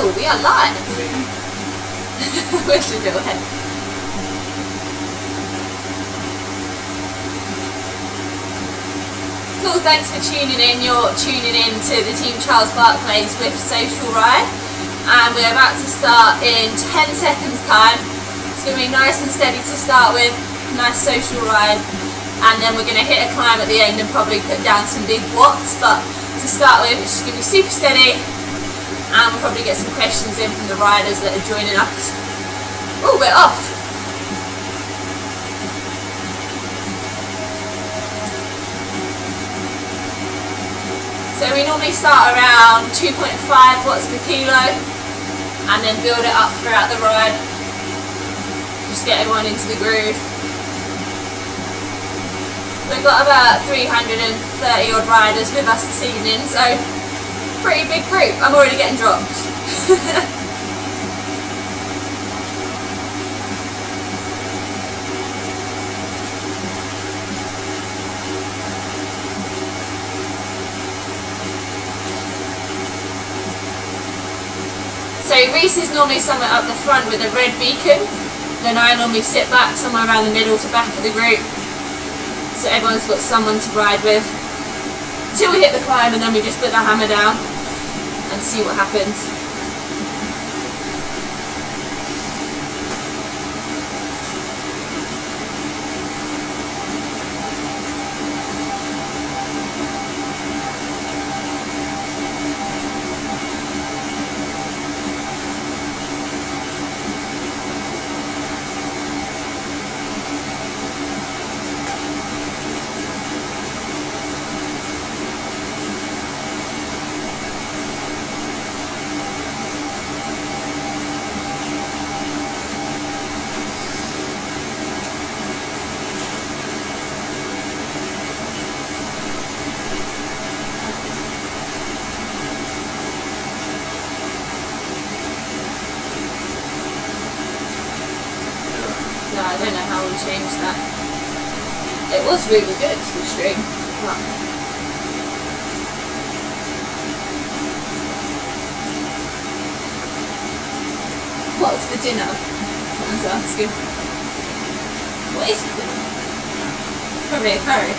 Oh, we are live! Where's your little head? Cool, thanks for tuning in. You're tuning in to the Team Charles-Barclay Zwift social ride. And we're about to start in 10 seconds time. It's going to be nice and steady to start with, nice social ride. And then we're going to hit a climb at the end and probably put down some big watts. But to start with, it's just going to be super steady. And we'll probably get some questions in from the riders that are joining us. Oh, we're off! So we normally start around 2.5 watts per kilo and then build it up throughout the ride. Just get everyone into the groove. We've got about 330 odd riders with us this evening, so pretty big group. I'm already getting dropped. So Reese is normally somewhere up the front with a red beacon. Then I normally sit back somewhere around the middle to back of the group. So everyone's got someone to ride with. Till we hit the climb and then we just put the hammer down and see what happens. I don't know how we changed that. It was really good, the string. What's for dinner? Someone's asking. What is for dinner? Probably a curry.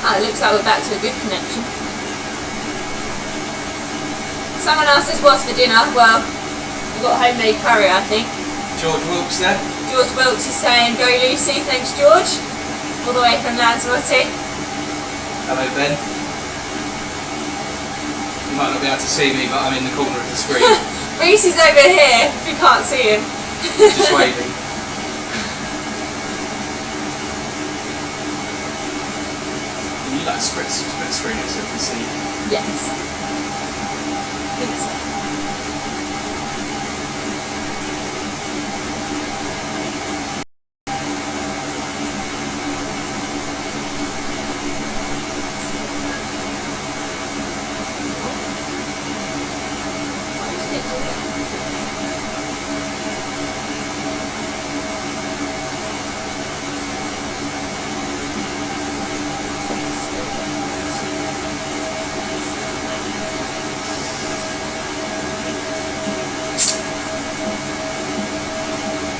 Oh, it looks like we're back to a good connection. Someone asks what's for dinner. Well, we've got homemade curry, I think. George Wilkes there. George Wilkes is saying, go Lucy, thanks George. All the way from Lanzarote. Hello Ben. You might not be able to see me, but I'm in the corner of the screen. Reese is over here, if you can't see him. Just waving. You like split screen it so you can see? Yes. I think so.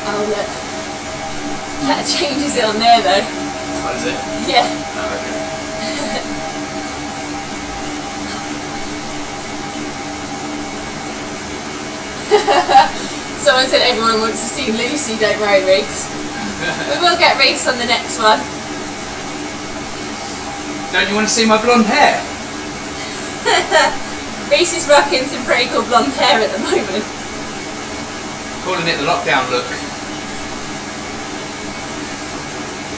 Oh look, that changes it on there though. What is it? Yeah. Oh, okay. Someone said everyone wants to see Lucy, don't worry Reese. We will get Reese on the next one. Don't you want to see my blonde hair? Reese is rocking some pretty cool blonde hair at the moment. Calling it the lockdown look.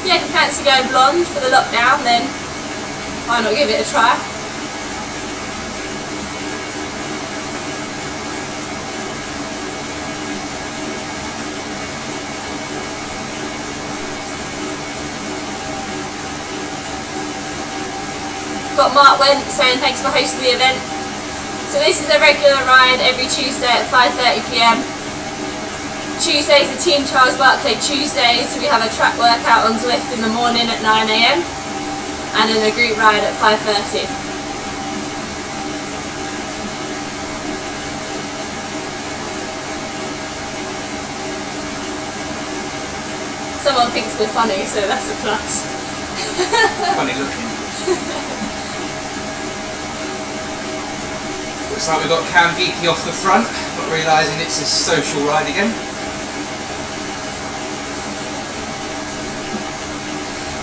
Yeah, if you fancy going blonde for the lockdown, then why not give it a try? got Mark Went saying thanks for hosting the event. So this is a regular ride every Tuesday at 5:30 PM. Tuesdays are Team Charles-Barclay Tuesdays, so we have a track workout on Zwift in the morning at 9 AM and then a group ride at 5:30. Someone thinks we're funny, so that's a plus. Funny looking. Looks like we've got Cam Geeky off the front, not realising it's a social ride again.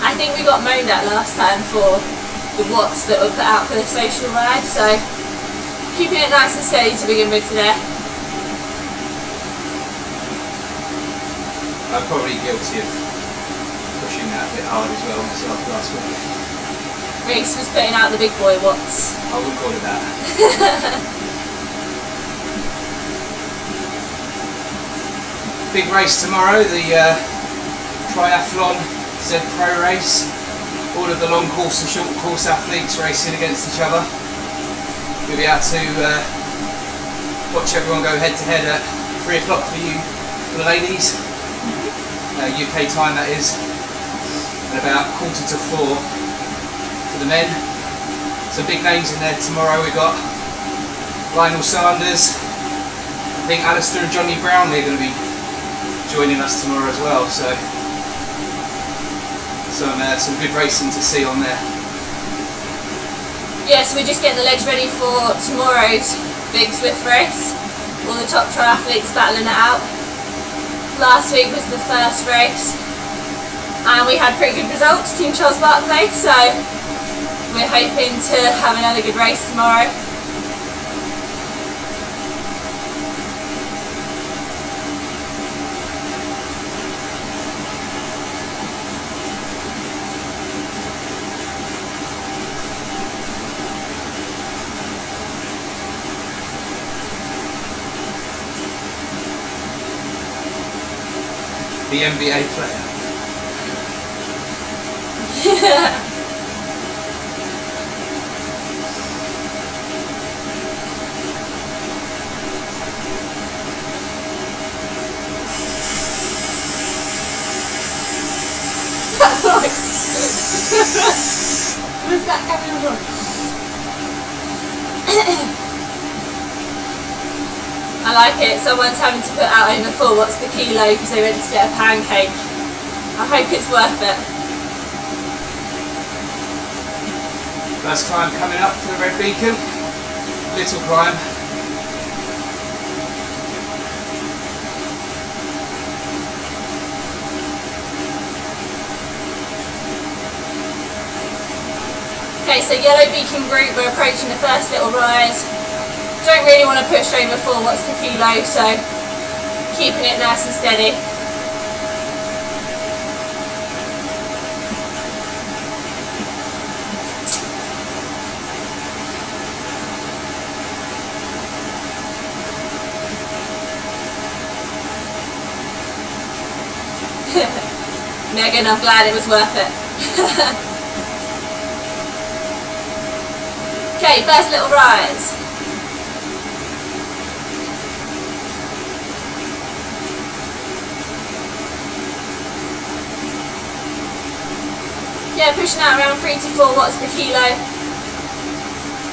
I think we got moaned at last time for the watts that were put out for the social ride, so keeping it nice and steady to begin with today. I'm probably guilty of pushing that a bit hard as well myself last week. Reese was putting out the big boy watts. I wouldn't call it that. Big race tomorrow, the triathlon Z Pro race. All of the long course and short course athletes racing against each other. We'll be able to watch everyone go head to head at 3 o'clock for you, for the ladies. UK time that is, and about 3:45 for the men. Some big names in there tomorrow. We've got Lionel Sanders, I think Alistair and Johnny Brown, they're going to be joining us tomorrow as well, so some good racing to see on there. Yeah, so we're just getting the legs ready for tomorrow's big Zwift race. All the top triathletes battling it out. Last week was the first race and we had pretty good results, Team Charles-Barclay, so we're hoping to have another good race tomorrow. The NBA player. What's that coming from? I like it. Someone's having to put out over 4 watts per kilo because they went to get a pancake. I hope it's worth it. First climb coming up for the Red Beacon. Little climb. Okay, so Yellow Beacon group, we're approaching the first little rise. Don't really want to push over 4 watts per kilo, so keeping it nice and steady. Megan, I'm glad it was worth it. Okay, first little rise. Yeah, pushing out around 3 to 4 watts per kilo.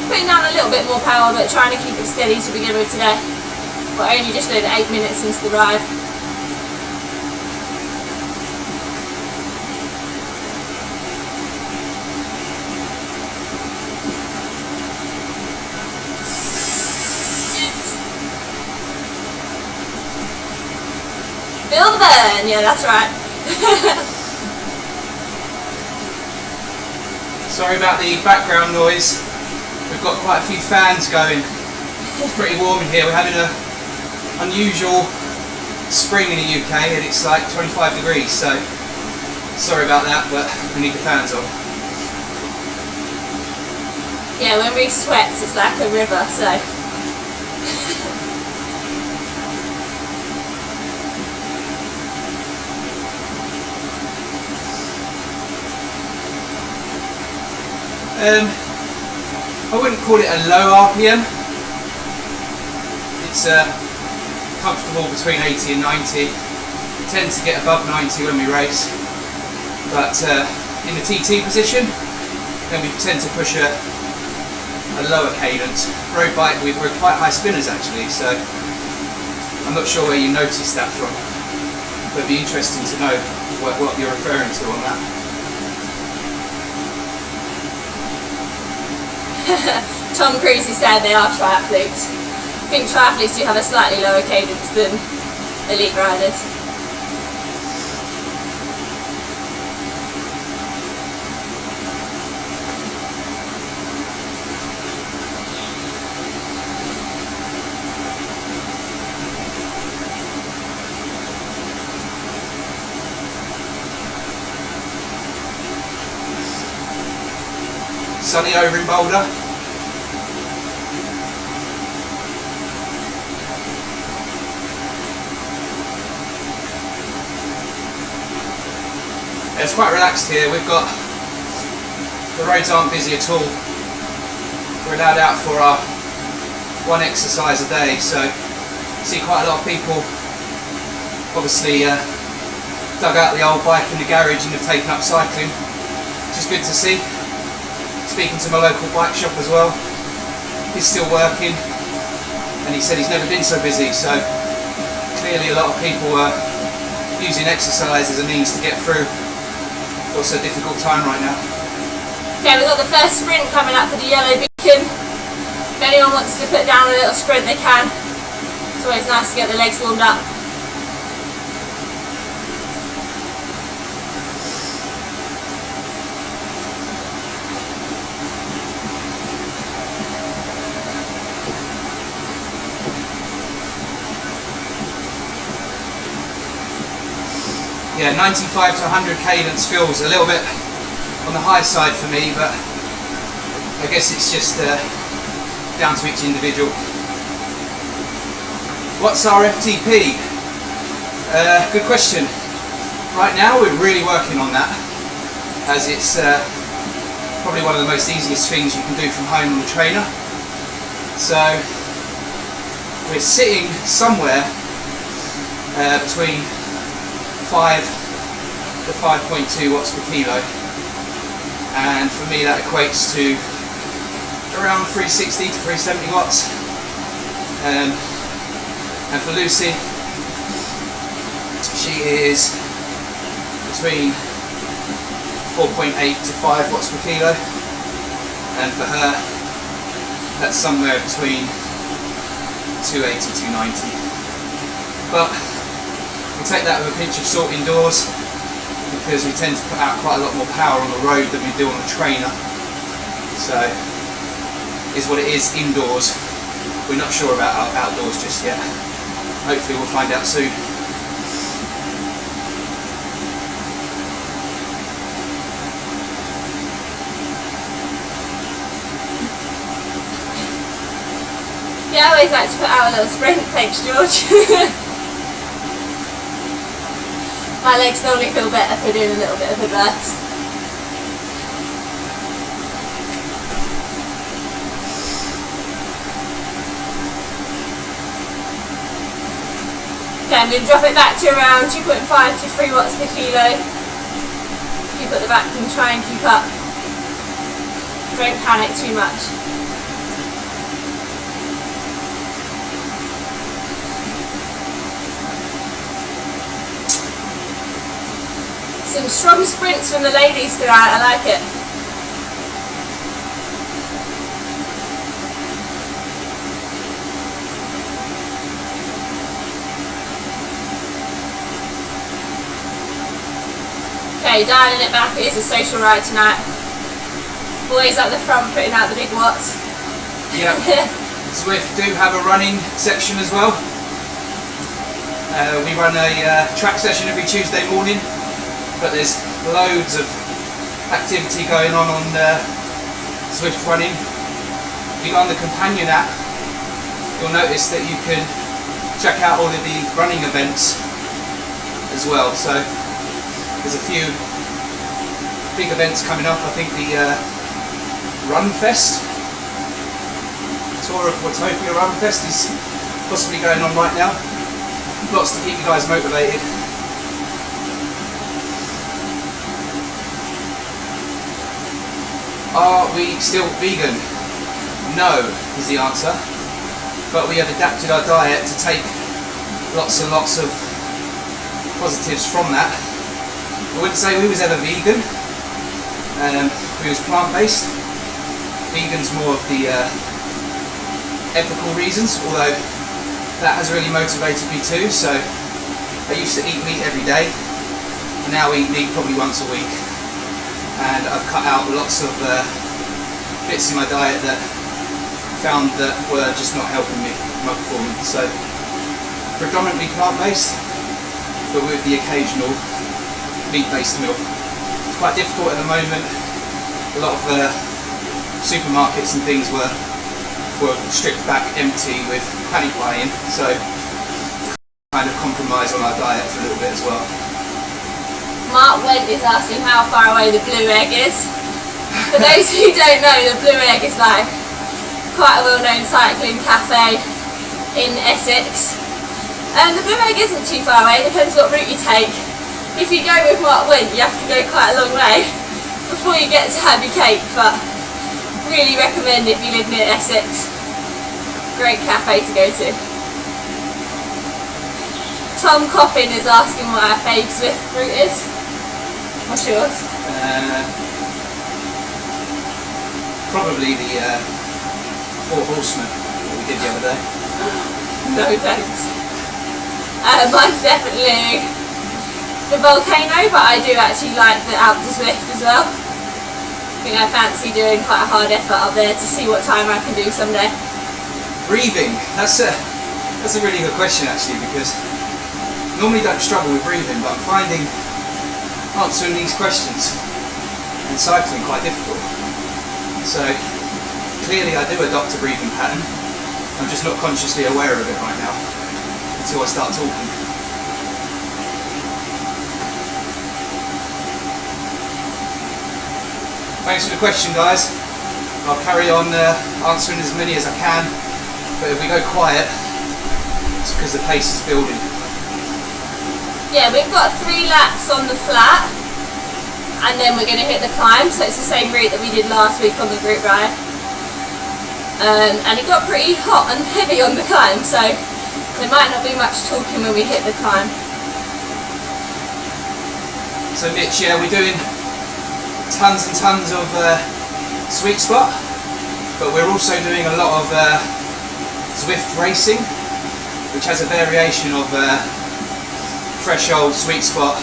Putting down a little bit more power, but trying to keep it steady to begin with today. We're only just over 8 minutes into the ride. Feel the burn, yeah, that's right. Sorry about the background noise. We've got quite a few fans going. It's pretty warm in here. We're having an unusual spring in the UK and it's like 25 degrees, so sorry about that, but we need the fans on. Yeah, when Reese sweats it's like a river, so. I wouldn't call it a low RPM. It's comfortable between 80 and 90. Tend to get above 90 when we race, but in the TT position, then we tend to push a lower cadence. Road bike, we're quite high spinners actually, so I'm not sure where you noticed that from, but it'd be interesting to know what you're referring to on that. Tom Cruise is saying they are triathletes. I think triathletes do have a slightly lower cadence than elite riders. Sunny over in Boulder. It's quite relaxed here. We've got, the roads aren't busy at all. We're allowed out for our one exercise a day, so see quite a lot of people obviously dug out the old bike in the garage and have taken up cycling, which is good to see. Speaking to my local bike shop as well, he's still working and he said he's never been so busy, so clearly a lot of people are using exercise as a means to get through what's a difficult time right now. Okay, we've got the first sprint coming up for the yellow beacon. If anyone wants to put down a little sprint they can. It's always nice to get the legs warmed up. Yeah, 95 to 100 cadence feels a little bit on the high side for me, but I guess it's just down to each individual. What's our FTP? Good question. Right now we're really working on that, as it's probably one of the most easiest things you can do from home on the trainer. So we're sitting somewhere between 5 to 5.2 watts per kilo, and for me that equates to around 360 to 370 watts, and for Lucy, she is between 4.8 to 5 watts per kilo, and for her that's somewhere between 280 290, but we take that with a pinch of salt indoors, because we tend to put out quite a lot more power on the road than we do on the trainer. So, is what it is indoors. We're not sure about outdoors just yet. Hopefully we'll find out soon. Yeah, I always like to put out a little sprint. Thanks, George. My legs normally feel better for doing a little bit of a burst. Okay, I'm going to drop it back to around 2.5 to 3 watts per kilo. Keep at the back and try and keep up. Don't panic too much. Some strong sprints from the ladies tonight, I like it. Okay, dialing it back, it is a social ride tonight. Boys at the front putting out the big watts. Yeah, Zwift do have a running section as well. We run a track session every Tuesday morning, but there's loads of activity going on Zwift running. If you go on the companion app, you'll notice that you can check out all of the running events as well. So there's a few big events coming up. I think the Run Fest tour of Watopia Run Fest is possibly going on right now. Lots to keep you guys motivated. Are we still vegan? No is the answer, but we have adapted our diet to take lots and lots of positives from that. I wouldn't say we was ever vegan. We was plant-based. Vegan's more of the ethical reasons, although that has really motivated me too. So I used to eat meat every day, and now I eat meat probably once a week. And I've cut out lots of bits in my diet that found that were just not helping me, my performance. So predominantly plant-based, but with the occasional meat-based meal. It's quite difficult at the moment. A lot of supermarkets and things were stripped back empty with panic buying, so kind of compromise on our diet for a little bit as well. Mark Went is asking how far away the Blue Egg is. For those who don't know, the Blue Egg is like quite a well-known cycling cafe in Essex. And the Blue Egg isn't too far away, depends what route you take. If you go with Mark Went, you have to go quite a long way before you get to have your cake, but really recommend if you live near Essex. Great cafe to go to. Tom Coppin is asking what our fave Zwift route is. What's yours? Probably the Four Horsemen that we did the other day. No thanks. Mine's definitely the Volcano, but I do actually like the Outdoor Zwift as well. I think I fancy doing quite a hard effort up there to see what time I can do someday. Breathing. That's a really good question actually, because normally don't struggle with breathing, but I'm finding answering these questions in cycling quite difficult. So clearly I do adopt a breathing pattern. I'm just not consciously aware of it right now until I start talking. Thanks for the question, guys. I'll carry on answering as many as I can, but if we go quiet, it's because the pace is building. Yeah, we've got 3 laps on the flat, and then we're going to hit the climb, so it's the same route that we did last week on the group ride. And it got pretty hot and heavy on the climb, so there might not be much talking when we hit the climb. So Mitch, yeah, we're doing tons and tons of sweet spot, but we're also doing a lot of Zwift racing, which has a variation of threshold, sweet spot,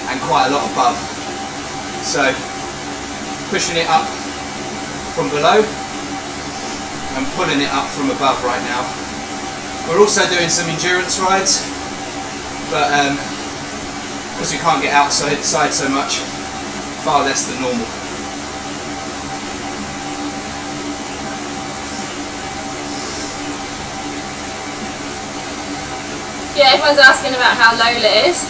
and quite a lot above. So pushing it up from below and pulling it up from above right now. We're also doing some endurance rides, but because we can't get outside so much, far less than normal. Yeah, everyone's asking about how Lola is.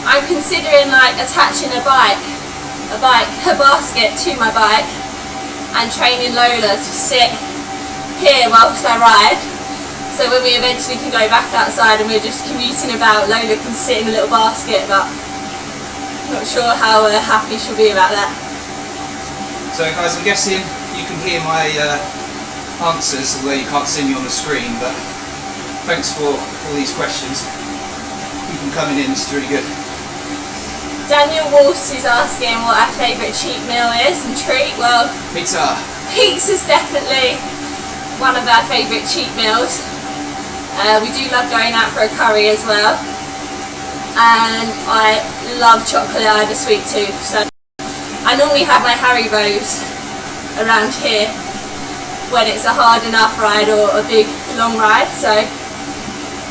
I'm considering like attaching a basket to my bike and training Lola to sit here whilst I ride. So when we eventually can go back outside and we're just commuting about, Lola can sit in a little basket, but not sure how happy she'll be about that. So guys, I'm guessing you can hear my answers, although you can't see me on the screen, but thanks for all these questions. Keep them coming in, this is really good. Daniel Walsh is asking what our favourite cheat meal is and treat. Well, Pizza. Pizza's definitely one of our favourite cheat meals. We do love going out for a curry as well. And I love chocolate over sweet tooth. So I normally have my Haribos around here when it's a hard enough ride or a big long ride. So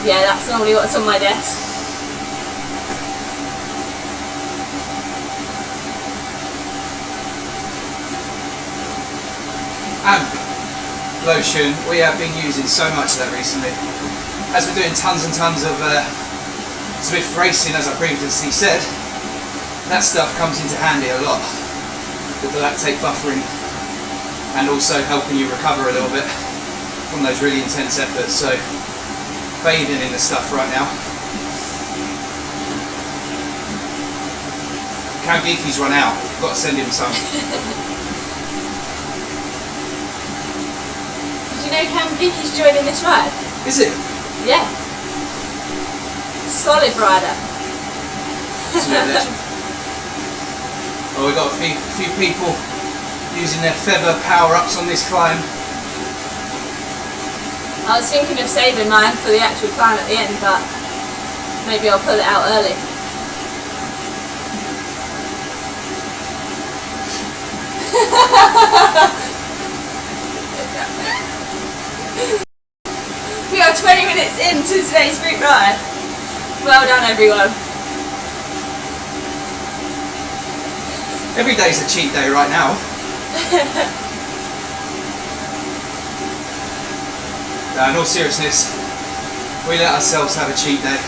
yeah, that's normally what's on my desk. Amp lotion, we have been using so much of that recently. As we're doing tons and tons of Zwift racing, as I previously said, that stuff comes into handy a lot with the lactate buffering and also helping you recover a little bit. on those really intense efforts, so bathing in the stuff right now. Cam Geeky's run out, got to send him some. Did you know Cam Geeky's joining this ride? Is it? Yeah. Solid rider. Absolute legend. Well, we've got a few people using their feather power-ups on this climb. I was thinking of saving mine for the actual climb at the end, but maybe I'll pull it out early. We are 20 minutes into today's group ride. Well done, everyone. Every day's a cheat day right now. In all seriousness, we let ourselves have a cheat day.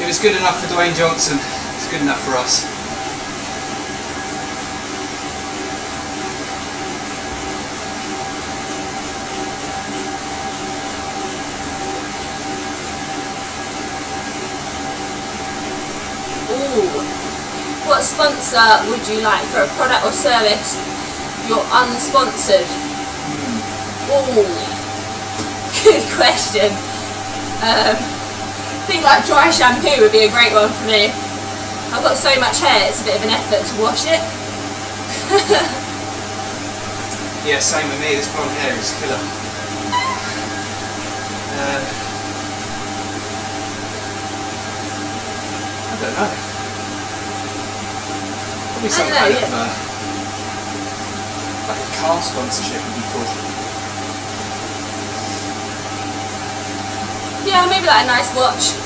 It was good enough for Dwayne Johnson, it's good enough for us. Ooh. What sponsor would you like for a product or service you're unsponsored? Ooh. Good question. I think like dry shampoo would be a great one for me. I've got so much hair, it's a bit of an effort to wash it. Yeah, same with me, this blonde hair is killer. I don't know. Probably some kind of like a car sponsorship would be cool. Yeah, maybe like a nice watch.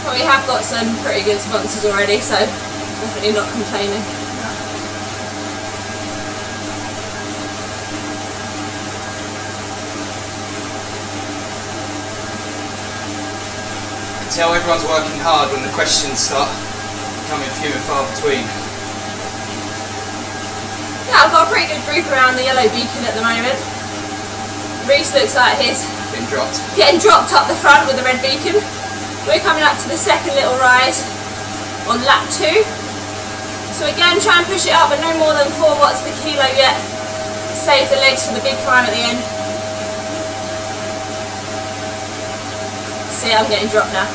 But we have got some pretty good sponsors already, so definitely not complaining. I can tell everyone's working hard when the questions start becoming few and far between. Yeah, I've got a pretty good group around the yellow beacon at the moment. Reese looks like he's getting dropped up the front with the red beacon. We're coming up to the second little rise on lap 2. So again, try and push it up, but no more than 4 watts per kilo yet. Save the legs for the big climb at the end. See, I'm getting dropped now.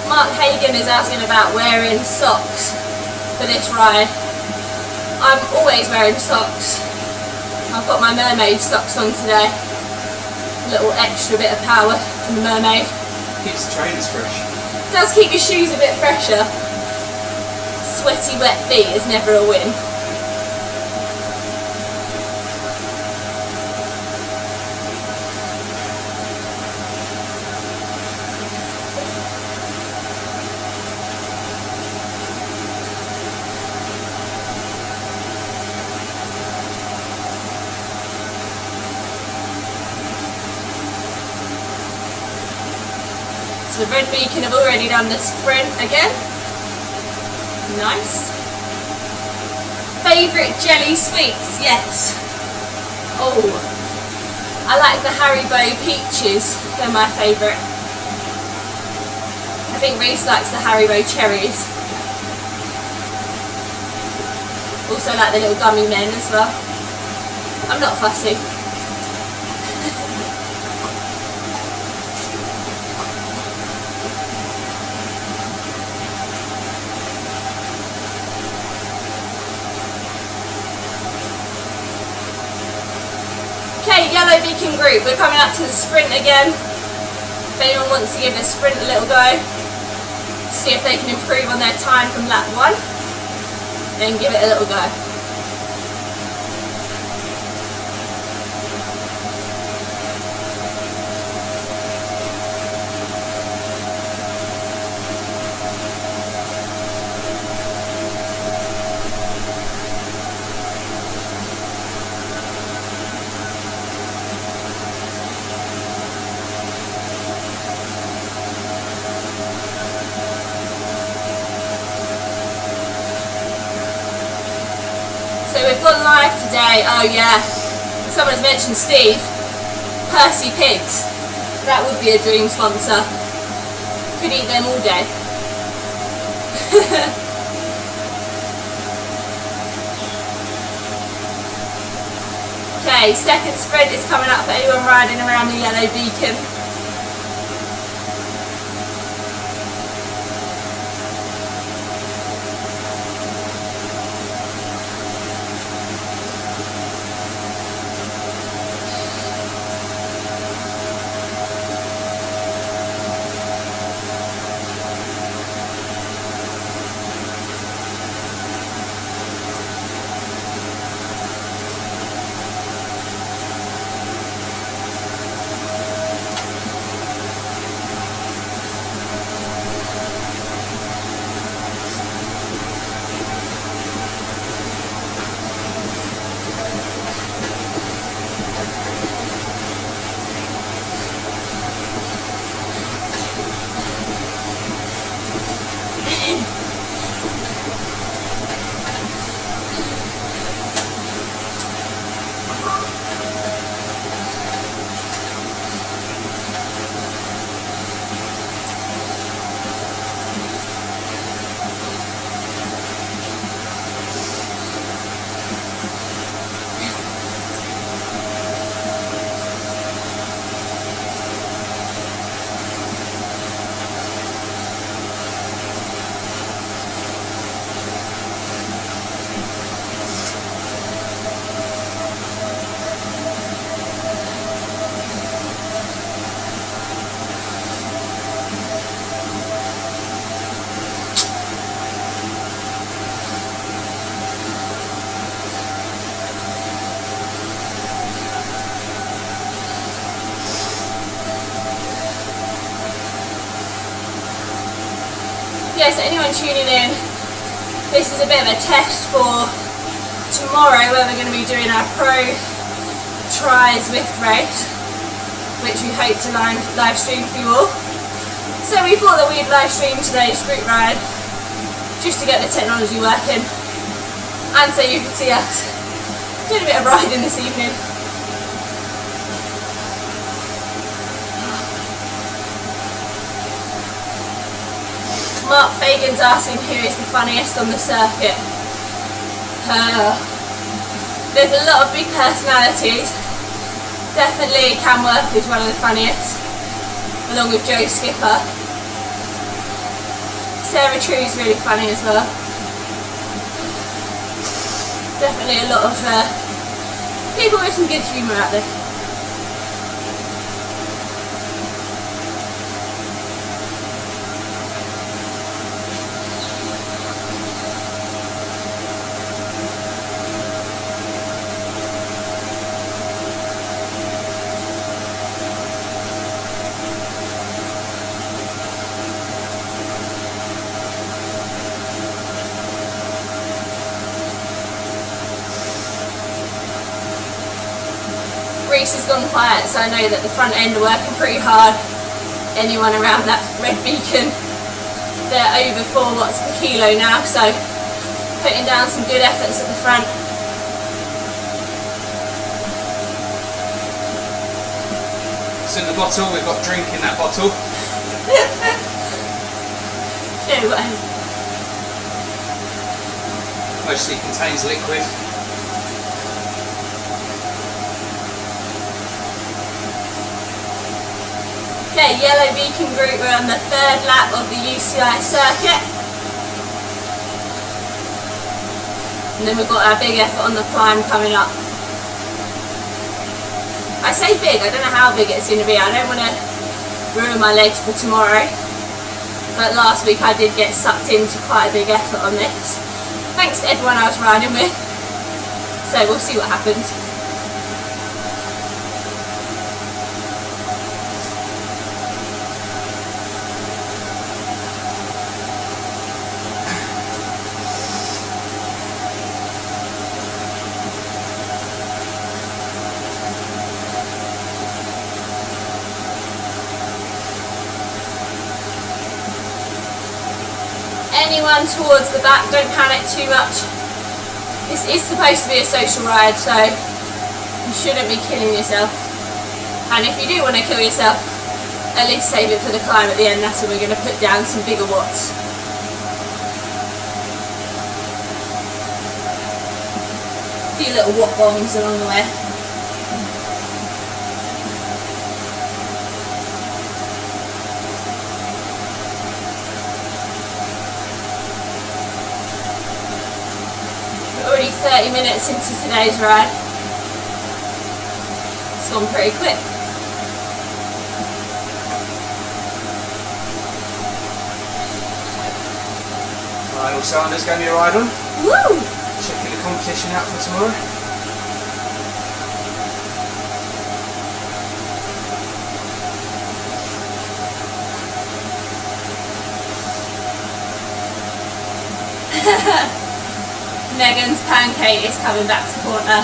Mark Hagan is asking about wearing socks for this ride. I'm always wearing socks. I've got my mermaid socks on today. A little extra bit of power from the mermaid. Keeps the trainers fresh. Does keep your shoes a bit fresher. Sweaty, wet feet is never a win. The red beacon have already done the sprint again. Nice. Favourite jelly sweets? Yes. Oh, I like the Haribo peaches. They're my favourite. I think Reese likes the Haribo cherries. Also like the little gummy men as well. I'm not fussy. Okay, yellow beacon group, we're coming up to the sprint again. If anyone wants to give the sprint a little go, see if they can improve on their time from lap 1, then give it a little go. 5 today. Oh yeah, someone's mentioned Steve. Percy Pigs. That would be a dream sponsor. Could eat them all day. Okay, second sprint is coming up for anyone riding around the yellow beacon. Yeah, so anyone tuning in, this is a bit of a test for tomorrow where we're going to be doing our pro tri Zwift race, which we hope to live stream for you all. So we thought that we'd live stream today's group ride just to get the technology working and so you can see us doing a bit of riding this evening. Mark Fagan's asking who is the funniest on the circuit. There's a lot of big personalities. Definitely Cam Worth is one of the funniest, along with Joe Skipper. Sarah True is really funny as well. Definitely a lot of people with some good humour out there. Reese has gone quiet, so I know that the front end are working pretty hard. Anyone around that red beacon, they're over 4 watts per kilo now, so putting down some good efforts at the front. It's in the bottle, we've got drink in that bottle. No way. Mostly contains liquid. Okay, yellow beacon group, we're on the 3rd lap of the UCI circuit. And then we've got our big effort on the climb coming up. I say big, I don't know how big it's going to be. I don't want to ruin my legs for tomorrow. But last week I did get sucked into quite a big effort on this. Thanks to everyone I was riding with. So we'll see what happens. Anyone towards the back, don't panic too much. This is supposed to be a social ride, so you shouldn't be killing yourself. And if you do want to kill yourself, at least save it for the climb at the end. That's when we're going to put down some bigger watts. A few little watt bombs along the way. We're already 30 minutes into today's ride. It's gone pretty quick. Right, all cylinders going to be a ride on. Woo! Checking the competition out for tomorrow. Megan's pancake is coming back to haunt her.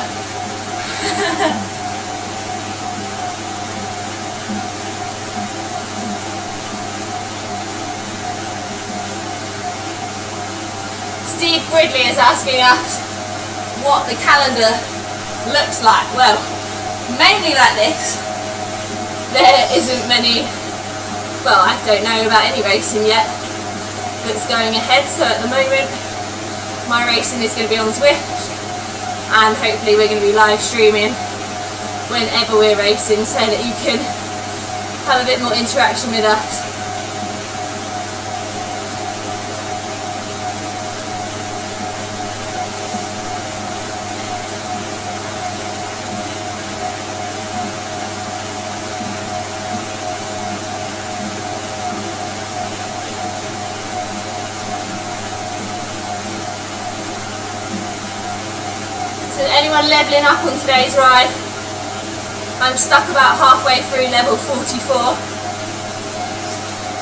Steve Gridley is asking us what the calendar looks like. Well, mainly like this. There isn't many, well, I don't know about any racing yet that's going ahead, so at the moment my racing is going to be on Zwift, and hopefully we're going to be live streaming whenever we're racing so that you can have a bit more interaction with us. So anyone levelling up on today's ride? I'm stuck about halfway through level 44.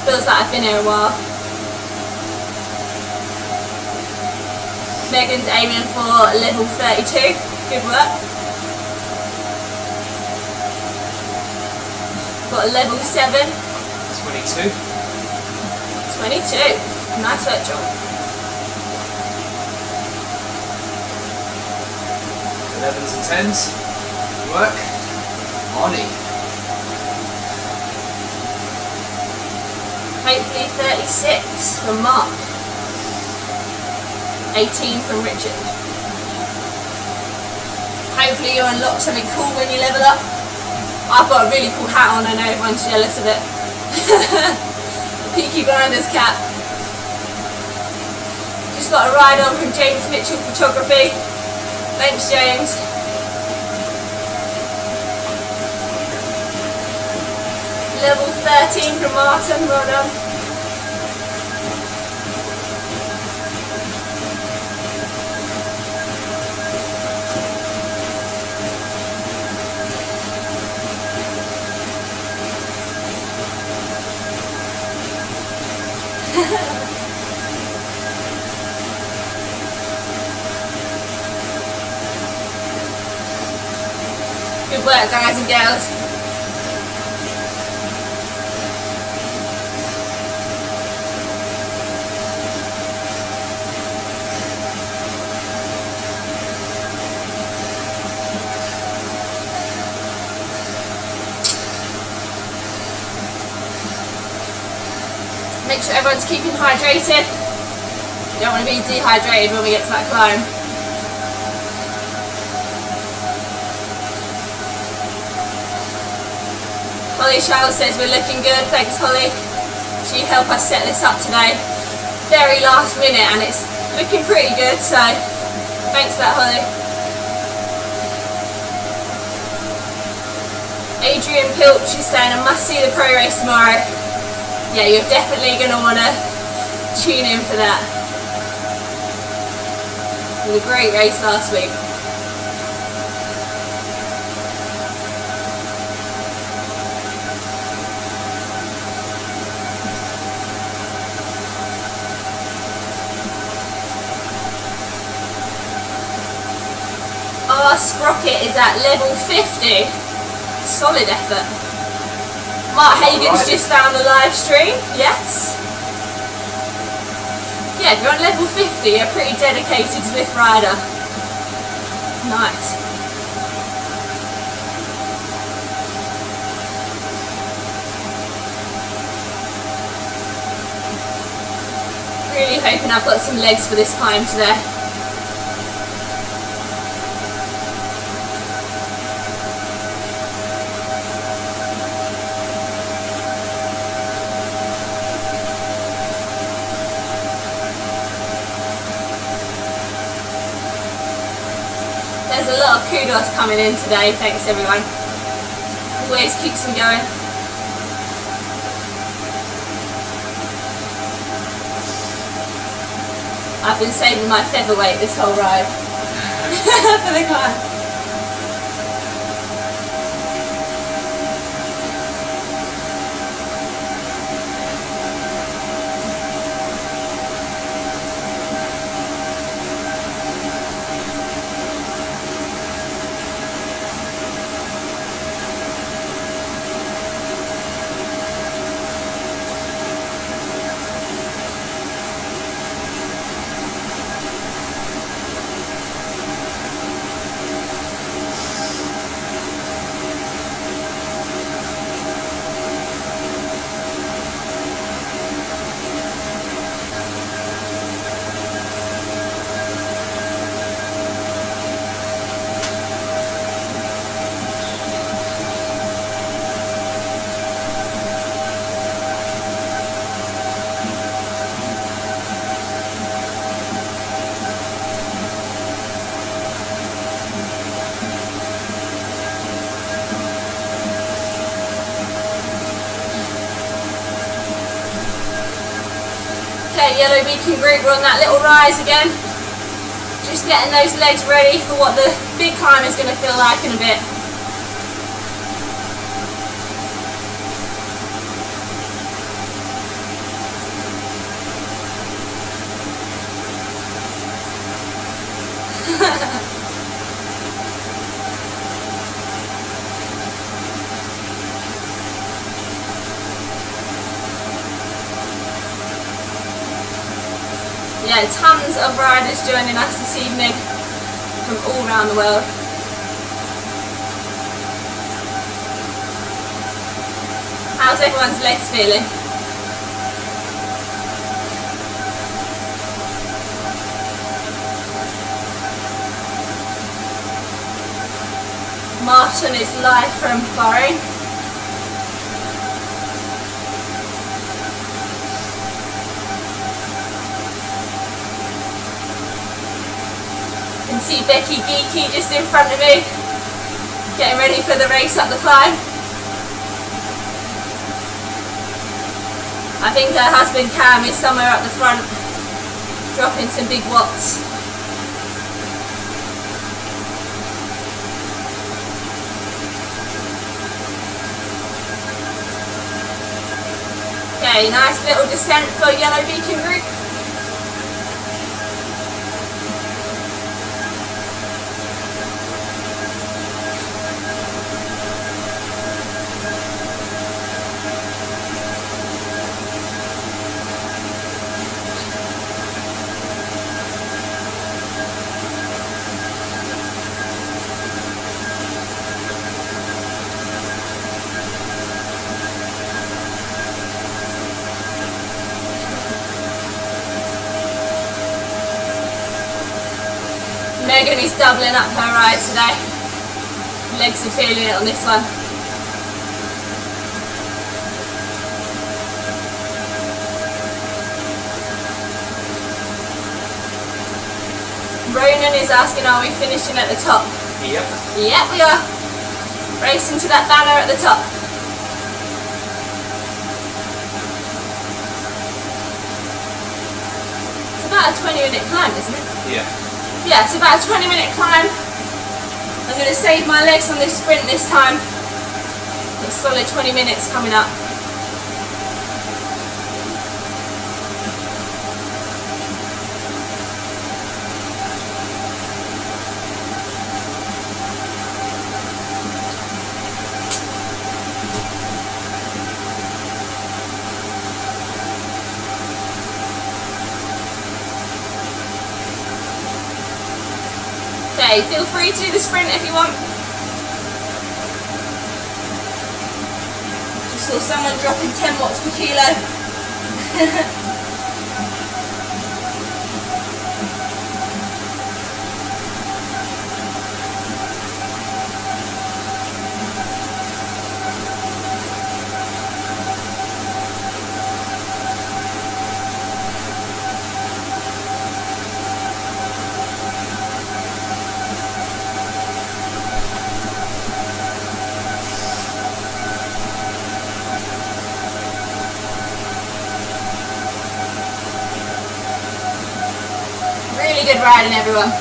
Feels like I've been here a while. Megan's aiming for level 32. Good work. Got a level 7. 22. 22. Nice work, John. 11s and 10s. Good work. Ollie. Hopefully 36 from Mark. 18 from Richard. Hopefully you unlock something cool when you level up. I've got a really cool hat on, I know everyone's jealous of it. Peaky Blinders cap. Just got a ride on from James Mitchell Photography. Thanks, James. Level 13 from Martin, well done. Good work, guys and girls. Make sure everyone's keeping hydrated. You don't want to be dehydrated when we get to that climb. Holly Charles says we're looking good. Thanks, Holly. She helped us set this up today. Very last minute, and it's looking pretty good, so thanks for that, Holly. Adrian Pilch is saying I must see the pro race tomorrow. Yeah, you're definitely going to want to tune in for that. It was a great race last week. Our Sprocket is at level 50. Solid effort. Mark Hagen's just found the live stream. Yes. Yeah, if you're on level 50, you're a pretty dedicated Zwift rider. Nice. Really hoping I've got some legs for this climb today. There's a lot of kudos coming in today, thanks everyone. Always keeps them going. I've been saving my featherweight this whole ride for the climb. Okay, yellow beacon group, we're on that little rise again. Just getting those legs ready for what the big climb is going to feel like in a bit. Yeah, tons of riders joining us this evening from all around the world. How's everyone's legs feeling? Martin is live from Bahrain. You can see Becky Geeky just in front of me, getting ready for the race up the climb. I think her husband Cam is somewhere up the front, dropping some big watts. Okay, nice little descent for Yellow Beacon Group. Megan is doubling up her ride today. Legs are feeling it on this one. Ronan is asking, are we finishing at the top? Yep. Yep, we are. Racing to that banner at the top. It's about a 20-minute climb, isn't it? Yeah. Yeah, it's about a 20-minute climb. I'm going to save my legs on this sprint this time. A solid 20 minutes coming up. Okay, Okay, feel free to do the sprint if you want. Just saw someone dropping 10 watts per kilo. Really good riding, everyone.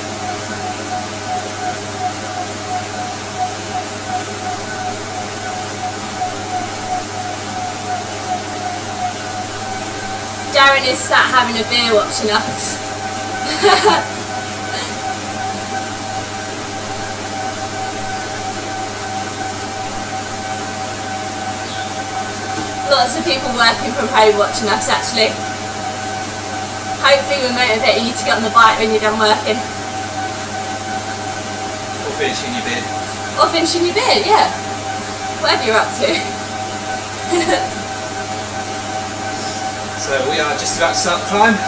Darren is sat having a beer watching us. Lots of people working from home watching us actually. Hopefully we're motivating you to get on the bike when you're done working. Or finishing your beer. Or finishing your beer, yeah. Whatever you're up to. So we are just about to start the climb.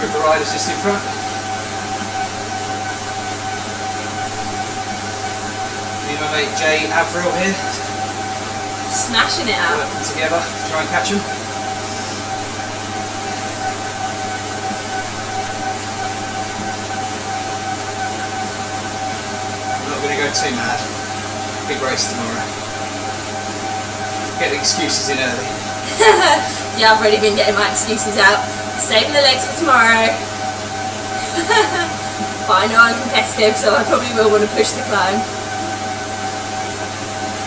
Group of riders just in front. Me and my mate Jay Avril here. Smashing it out. Working together to try and catch them. Going to go too mad. Big race tomorrow. Get the excuses in early. Yeah, I've already been getting my excuses out. Saving the legs for tomorrow. But I know I'm competitive, so I probably will want to push the climb.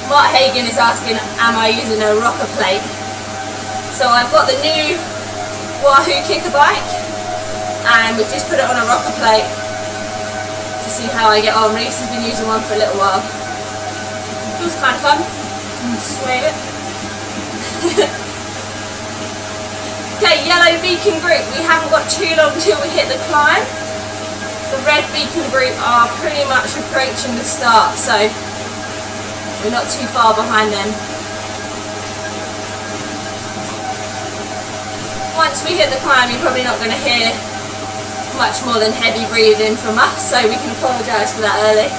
Mark Hagen is asking, am I using a rocker plate? So I've got the new Wahoo kicker bike, and we've just put it on a rocker plate. To see how I get on. Reese has been using one for a little while. Feels kind of fun. Sway it. Okay, yellow beacon group. We haven't got too long till we hit the climb. The red beacon group are pretty much approaching the start, so we're not too far behind them. Once we hit the climb, you're probably not going to hear much more than heavy breathing from us, so we can apologise for that early.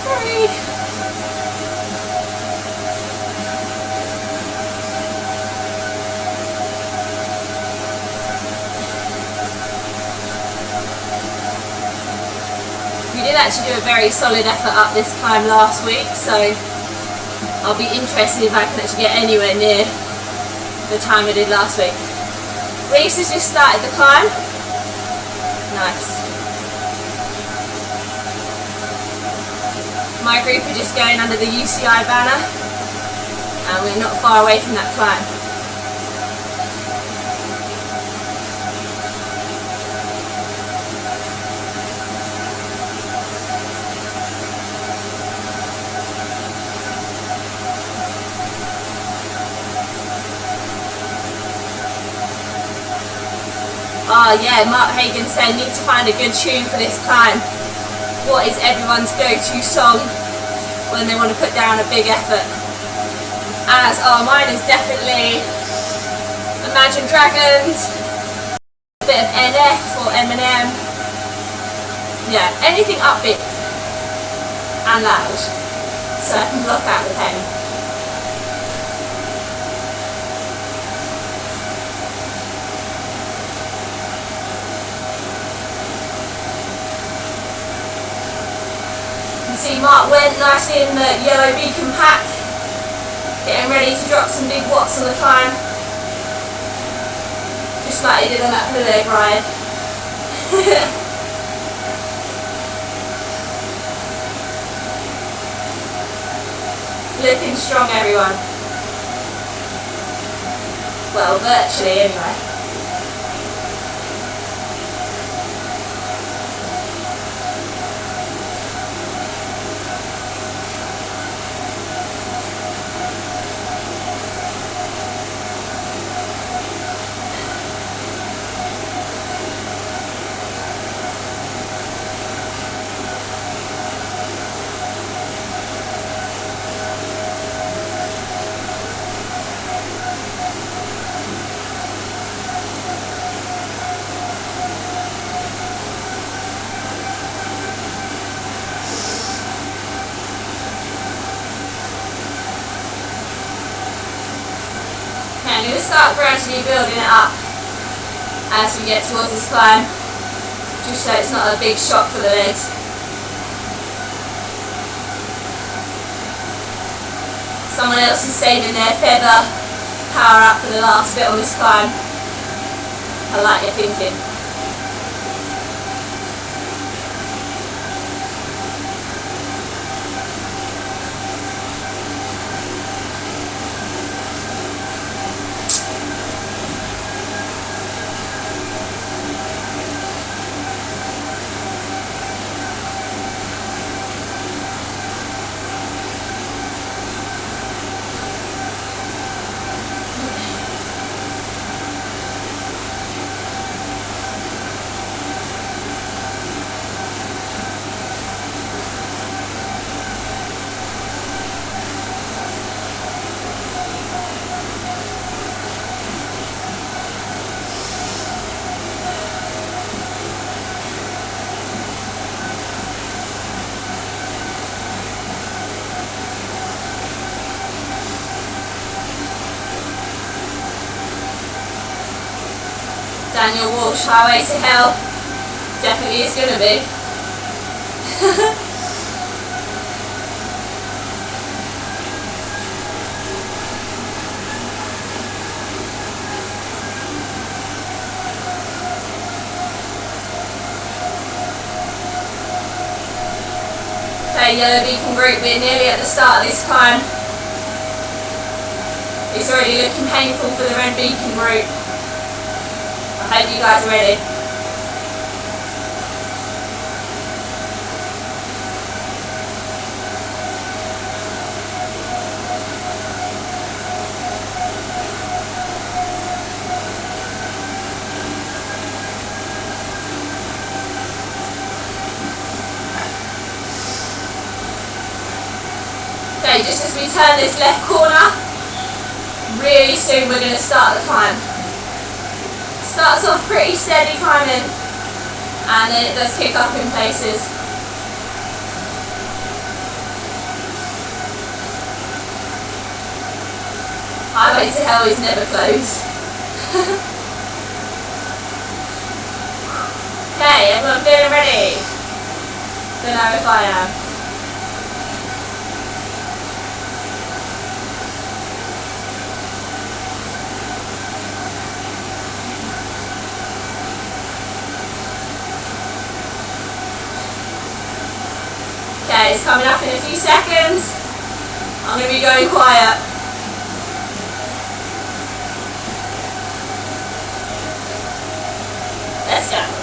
Sorry. We did actually do a very solid effort up this climb last week, so I'll be interested if I can actually get anywhere near the time I did last week. Reese has just started the climb. Nice. My group are just going under the UCI banner, and we're not far away from that climb. Oh yeah, Mark Hagen said, need to find a good tune for this climb. What is everyone's go-to song when they want to put down a big effort? Mine is definitely Imagine Dragons, a bit of NF or Eminem. Yeah, anything upbeat and loud, so I can block out the pain. See Mark went nicely in the yellow beacon pack, getting ready to drop some big watts on the climb, just like he did on that leg ride. Looking strong, everyone. Well, virtually anyway. going to start gradually building it up as we get towards this climb, just so it's not a big shock for the legs. Someone else is saving their feather power up for the last bit on this climb. I like your thinking. Daniel Walsh, Highway to Hell, definitely is going to be. Okay, Yellow Beacon group, we're nearly at the start of this climb. It's already looking painful for the Red Beacon group. I hope you guys are ready. Okay, just as we turn this left corner, really soon we're going to start the climb. Starts off pretty steady climbing, and then it does kick up in places. Highway to Hell is never close. Okay, everyone feeling ready? Don't know if I am. Okay, it's coming up in a few seconds. I'm going to be going quiet. Let's go.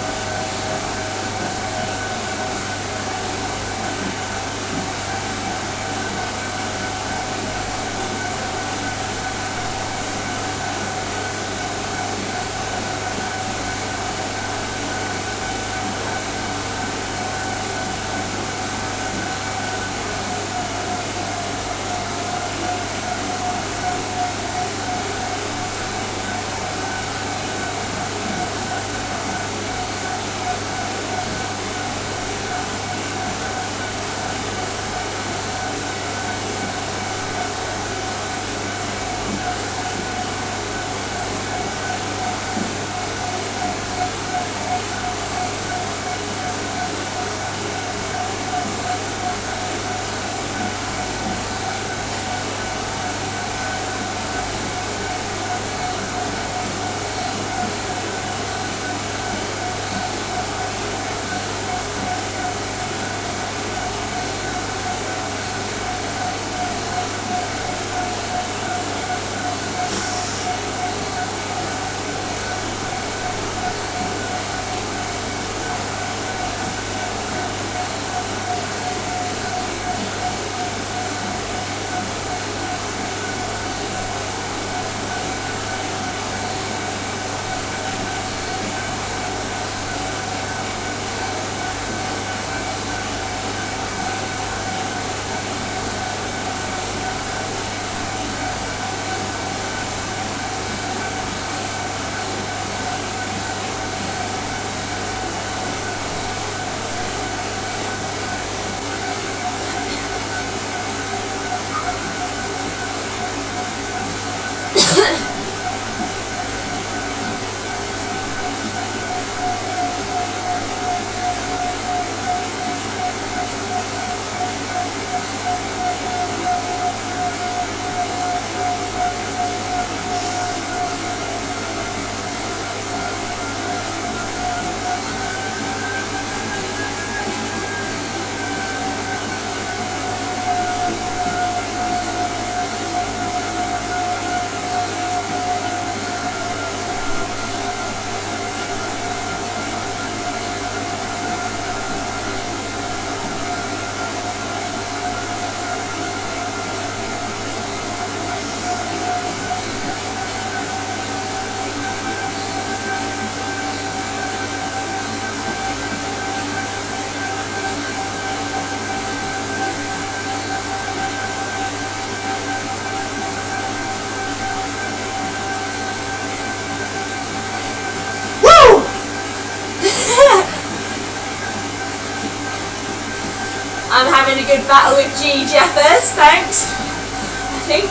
I'm having a good battle with G Jeffers, thanks. I think.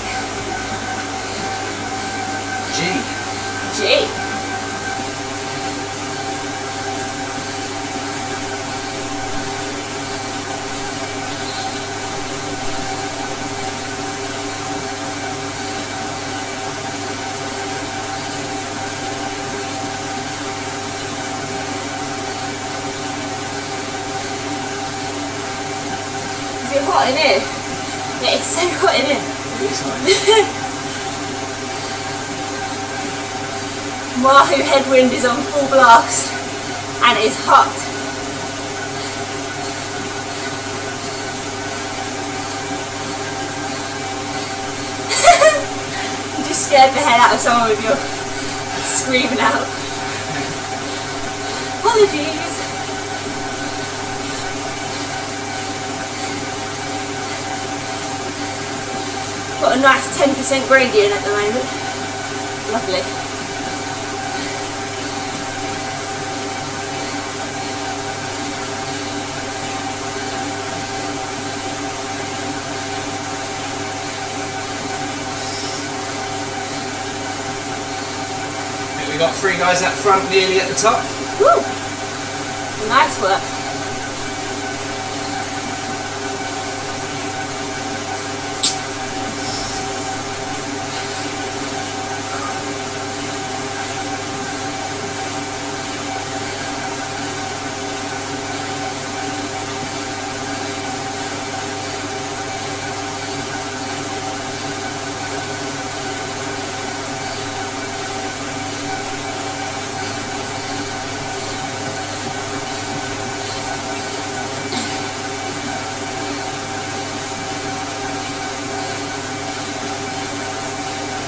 G. Is it hot in here? Yeah, it's so hot in here. It's hot. Wahoo headwind is on full blast and it's hot. You just scared the head out of someone with your screaming out. Apologies. Got a nice 10% gradient at the moment. Lovely. We've got 3 guys up front, nearly at the top. Woo! Nice work.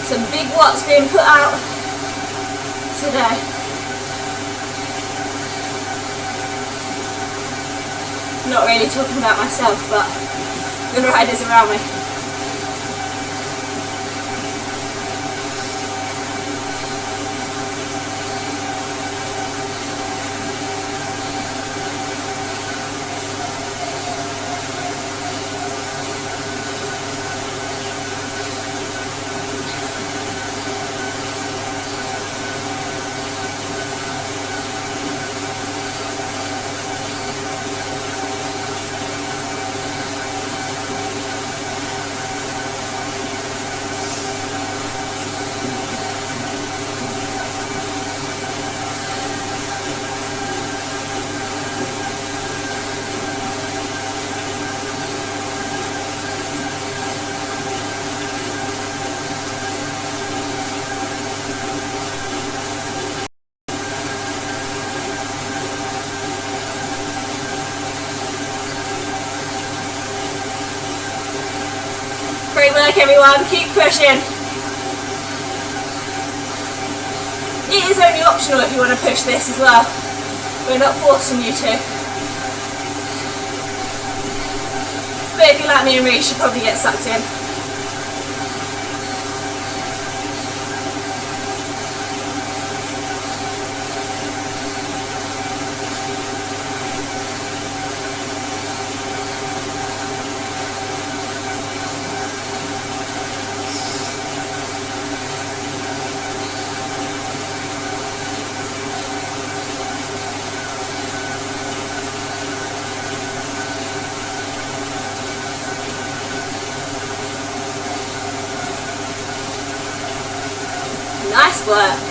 Some big watts being put out today. Not really talking about myself, but the riders around me. Great work everyone, keep pushing. It is only optional if you want to push this as well. We're not forcing you to. But if you're like me and Reece, you probably get sucked in. Nice work.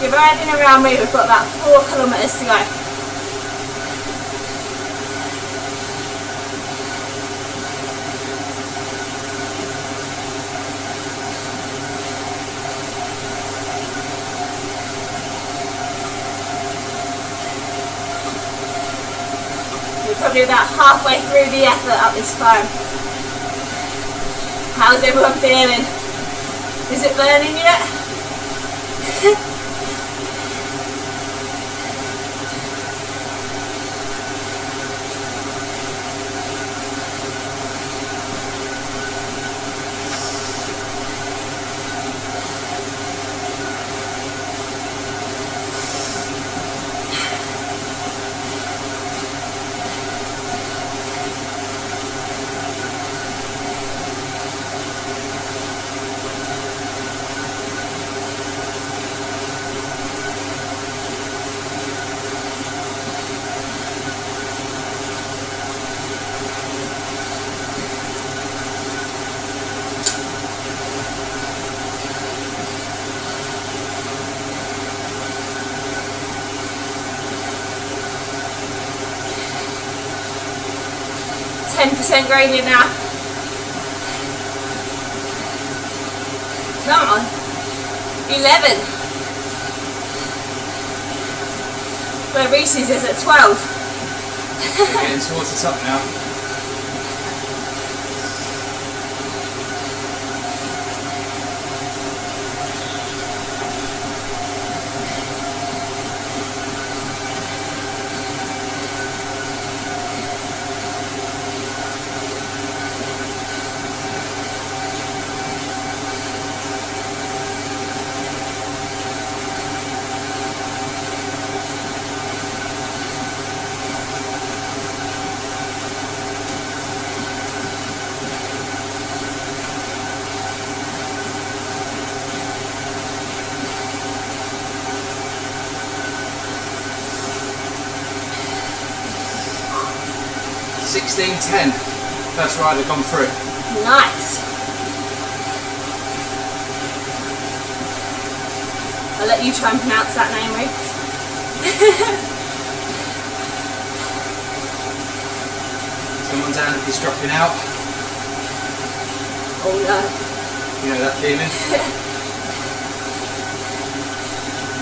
You're riding around me, we've got about 4 kilometres to go. We're probably about halfway through the effort up this climb. How's everyone feeling? Is it burning yet? %, gradient now. Come on. 11. Where Reese's is at 12. We're getting towards the top now. $16.10. First rider gone through. Nice. I'll let you try and pronounce that name, Reese. Someone's hand is dropping out. Oh no. You know that feeling?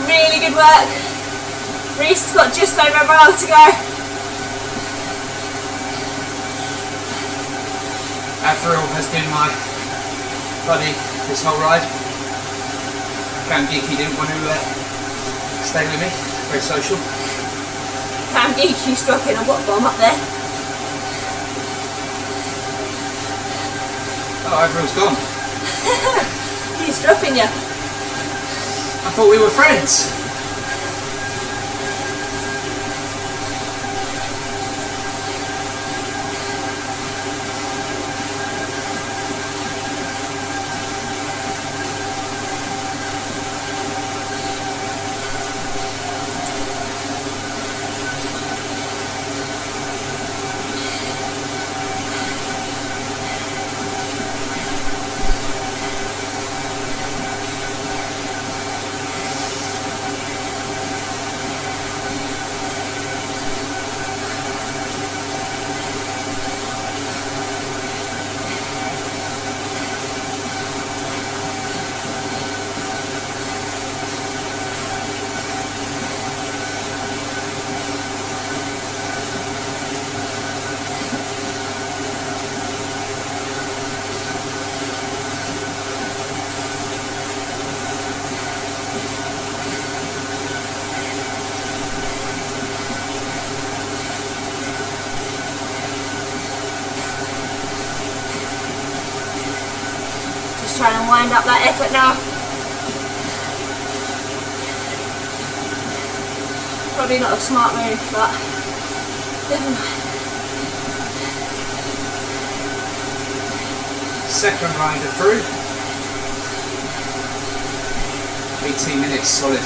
Really good work. Reese has got just over a mile to go. Avril has been my buddy this whole ride. Cam Geeky didn't want to stay with me, very social. Cam Geeky's dropping a what bomb up there? Oh, Avril's gone. He's dropping you. I thought we were friends. Trying to wind up that effort now. Probably not a smart move, but never mind. Second rider through. 18 minutes solid.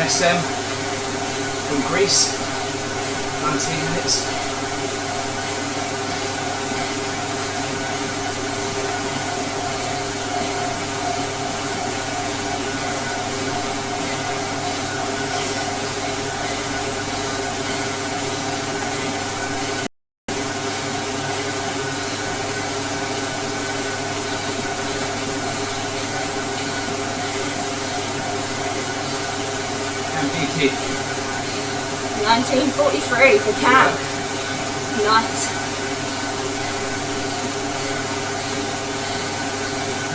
SM from Greece, 19 minutes. And BK. 1943 for Cam. Nice.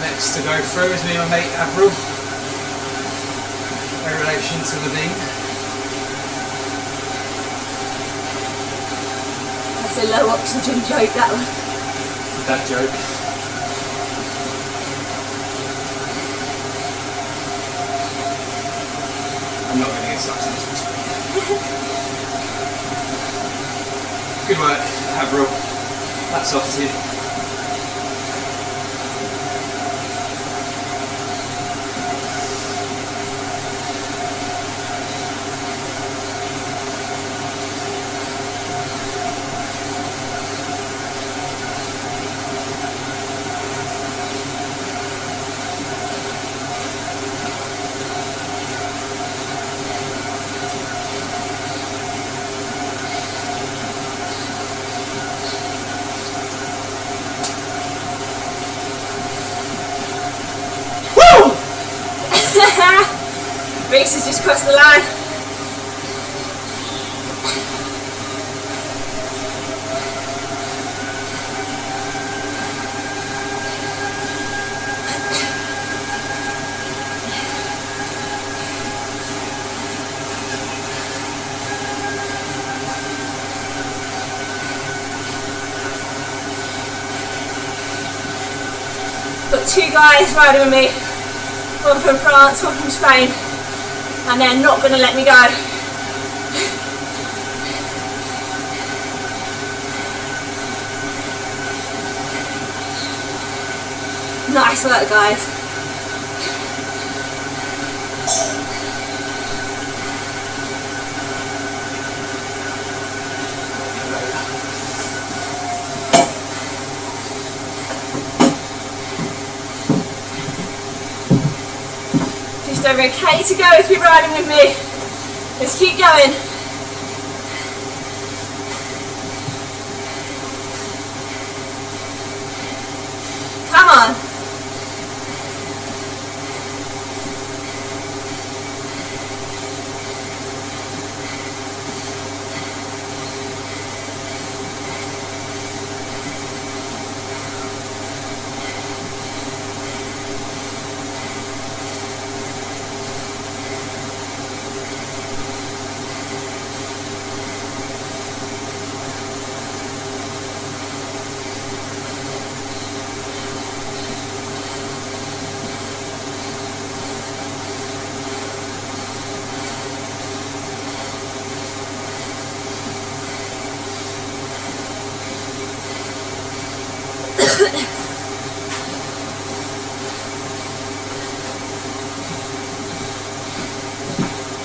Next to go through is me and my mate Avril, in relation to Levine. That's a low oxygen joke, that one. That joke. I'm not going to get sucked into this one. Good work, Avril. That's off to you. Reese has just crossed the line. Got two guys riding with me, one from France, one from Spain. And they're not going to let me go. Nice work, guys. Just over a K to go if you're riding with me. Let's keep going. Come on.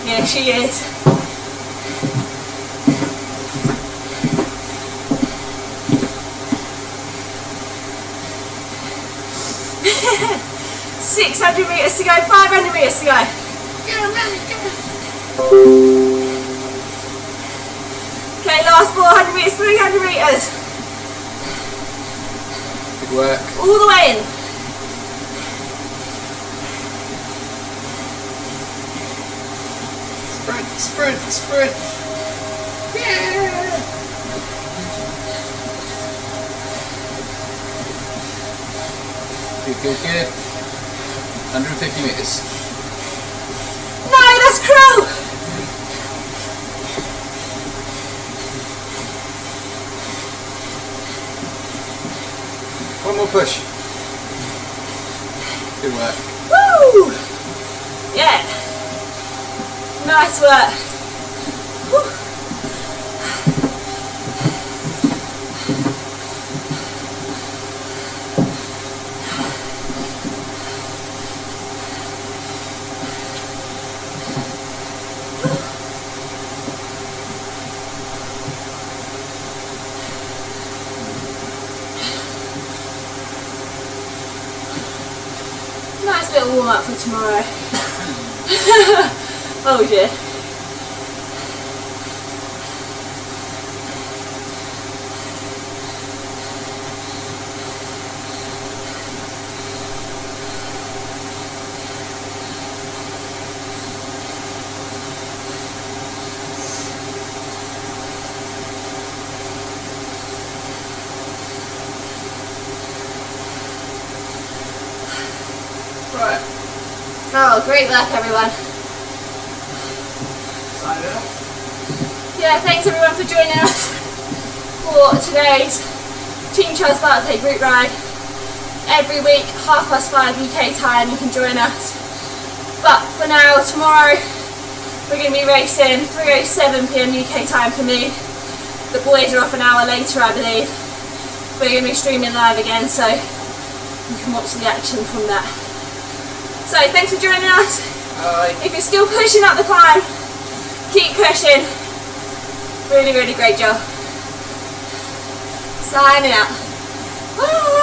Yeah, she is. $600 to go, $500 to go. Okay, last 400 meters, 300 meters. Good work. All the way in. Sprint, sprint, sprint. Yeah. Good, good, good. 150 meters. No, that's cruel. One more push. Good work. Woo! Yeah. Nice work. Woo. bit of warm up for tomorrow. Oh dear. Right. Oh, great work everyone. Sign it off. Yeah, thanks everyone for joining us for today's Team Charles-Barclay group ride. Every week, 5:30 UK time, you can join us. But for now, tomorrow, we're going to be racing 3:07 PM UK time for me. The boys are off an hour later, I believe. We're going to be streaming live again, so you can watch the action from that. So thanks for joining us. Bye. If you're still pushing up the climb, keep pushing. Really, really great job. Signing out. Woo!